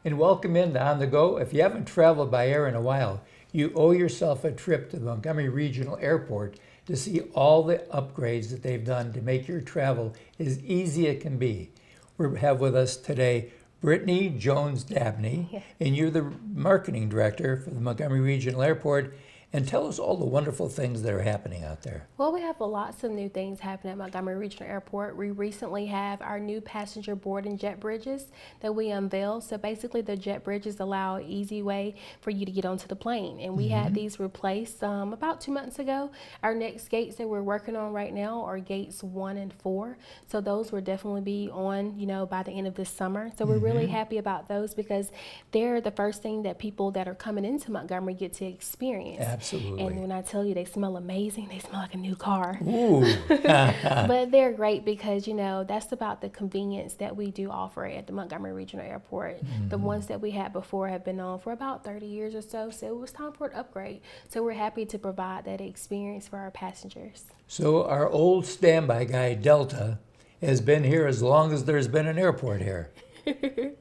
and welcome into On the Go. If you haven't traveled by air in a while, you owe yourself a trip to the Montgomery Regional Airport to see all the upgrades that they've done to make your travel as easy as it can be. We have with us today Brittney Jones-Dabney, and you're the marketing director for the Montgomery Regional Airport. And tell us all the wonderful things that are happening out there. Well, we have lots of new things happening at Montgomery Regional Airport. We recently have our new passenger boarding jet bridges that we unveiled. So basically the jet bridges allow an easy way for you to get onto the plane. And we had these replaced about 2 months ago. Our next gates that we're working on right now are gates 1 and 4. So those will definitely be on, by the end of this summer. So we're really happy about those because they're the first thing that people that are coming into Montgomery get to experience. Absolutely. And when I tell you they smell amazing, they smell like a new car. Ooh. But they're great because, that's about the convenience that we do offer at the Montgomery Regional Airport. The ones that we had before have been on for about 30 years or so. So it was time for an upgrade. So we're happy to provide that experience for our passengers. So our old standby guy, Delta, has been here as long as there's been an airport here.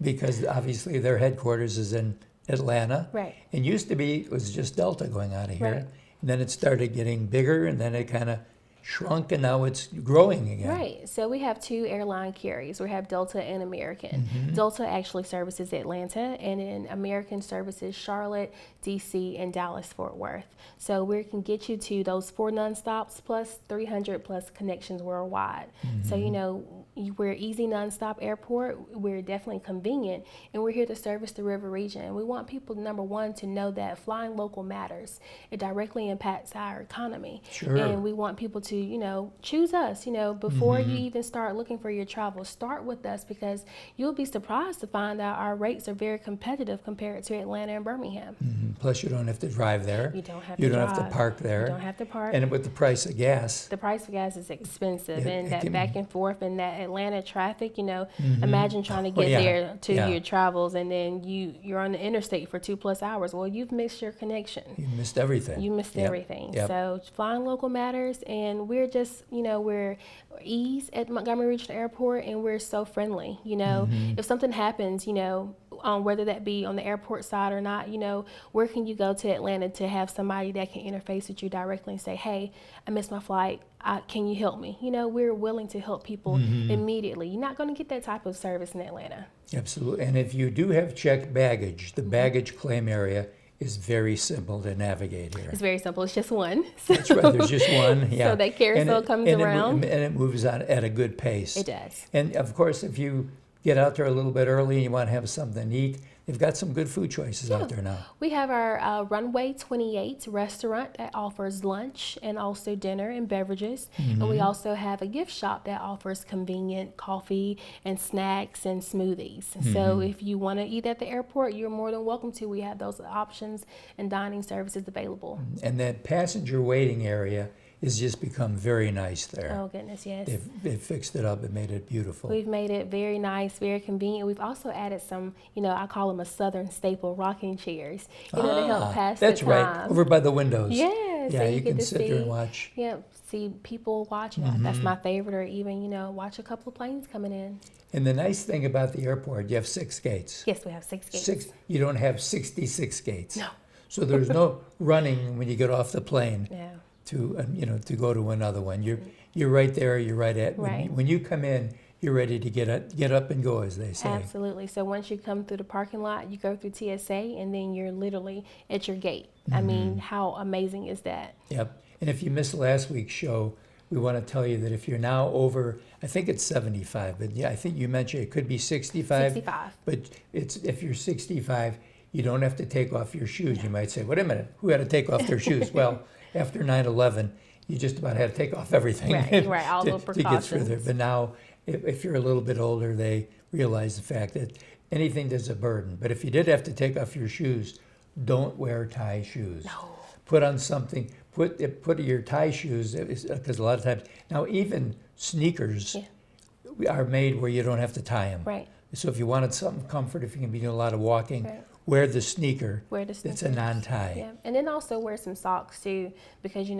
Because obviously their headquarters is in Atlanta. Right. And used to be, it was just Delta going out of here. Right. And then it started getting bigger, and then it kind of shrunk, and now it's growing again. Right. So we have 2 airline carriers. We have Delta and American. Delta actually services Atlanta, and then American services Charlotte, DC, and Dallas-Fort Worth. So we can get you to those 4 nonstops plus 300 plus connections worldwide. So, we're easy nonstop airport. We're definitely convenient, and we're here to service the river region. We want people, number one, to know that flying local matters. It directly impacts our economy. Sure. And we want people to, choose us, before you even start looking for your travel. Start with us because you'll be surprised to find out our rates are very competitive compared to Atlanta and Birmingham. Plus, you don't have to drive there. You don't have You to don't drive. have to park there. You don't have to park. And with the price of gas. The price of gas is expensive, and it that can- back and forth and that Atlanta traffic, imagine trying to get there to your travels, and then you're on the interstate for 2+ hours. Well, you've missed your connection. You missed everything. You missed everything. Yep. So flying local matters, and we're just, we're ease at Montgomery Regional Airport, and we're so friendly. If something happens, whether that be on the airport side or not, where can you go to Atlanta to have somebody that can interface with you directly and say, hey, I missed my flight. Can you help me? We're willing to help people immediately. You're not going to get that type of service in Atlanta. Absolutely. And if you do have checked baggage, the baggage claim area is very simple to navigate here. It's very simple. It's just one. That's right. There's just one. Yeah. So that carousel comes around. And it moves on at a good pace. It does. And of course, if you get out there a little bit early and you want to have something to eat, they've got some good food choices out there now. We have our Runway 28 restaurant that offers lunch and also dinner and beverages. And we also have a gift shop that offers convenient coffee and snacks and smoothies. So if you want to eat at the airport, you're more than welcome to. We have those options and dining services available. And that passenger waiting area has just become very nice there. Oh, goodness, yes. They've fixed it up and made it beautiful. We've made it very nice, very convenient. We've also added some, I call them a southern staple, rocking chairs, to help pass the time. That's right, over by the windows. Yeah, Yeah, so you get can to sit there and watch. Yeah, see people watch. That's my favorite, or even, watch a couple of planes coming in. And the nice thing about the airport, you have 6 gates. Yes, we have 6 gates. You don't have 66 gates. No. So there's no running when you get off the plane. Yeah. To go to another one. You're right there. You're right at. Right. When you come in, you're ready to get up and go, as they say. Absolutely. So once you come through the parking lot, you go through TSA, and then you're literally at your gate. I mean, how amazing is that? Yep. And if you missed last week's show, we want to tell you that if you're now over, I think it's 75, but yeah, I think you mentioned it could be 65. 65. But if you're 65, you don't have to take off your shoes. You might say, wait a minute, who had to take off their shoes? Well, after 9/11, you just about had to take off everything right, all the to get precautions. through there. But now, if you're a little bit older, they realize the fact that anything that's a burden. But if you did have to take off your shoes, don't wear tie shoes. No. Put on something. Put your tie shoes, because a lot of times now even sneakers are made where you don't have to tie them. Right. So if you wanted something comfort, if you're going to be doing a lot of walking, Right. wear the sneaker Wear the that's a sneakers. non-tie. Yeah, and then also wear some socks too, because you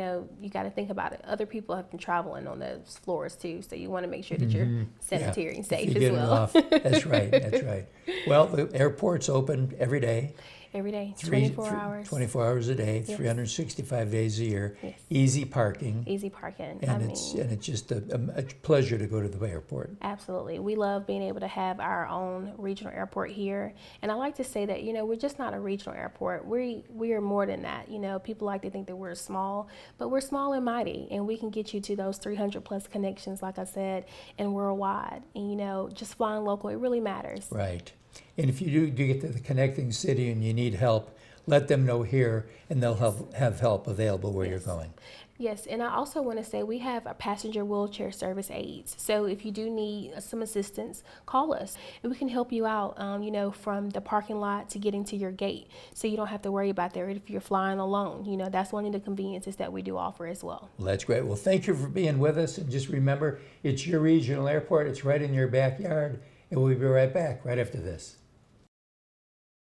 got to think about it. Other people have been traveling on those floors too, so you want to make sure that you're sanitary and If safe you as get it well. off. That's right, that's right. Well, the airport's open every day. Every day, Three- 24 hours. 24 hours a day, Yes. 365 days a year. Yes. Easy parking. Easy parking. And it's just a pleasure to go to the airport. Absolutely. We love being able to have our own regional airport here. And I like to say that, we're just not a regional airport. We are more than that. People like to think that we're small, but we're small and mighty, and we can get you to those 300 plus connections, like I said, and worldwide. And, just flying local, it really matters. Right. And if you do get to the connecting city and you need help, let them know here, and they'll have help available where you're going. Yes, and I also want to say we have a passenger wheelchair service aids. So if you do need some assistance, call us, and we can help you out, from the parking lot to getting to your gate. So you don't have to worry about that if you're flying alone. That's one of the conveniences that we do offer as well. Well, that's great. Well, thank you for being with us. And just remember, it's your regional airport. It's right in your backyard. And we'll be right back right after this.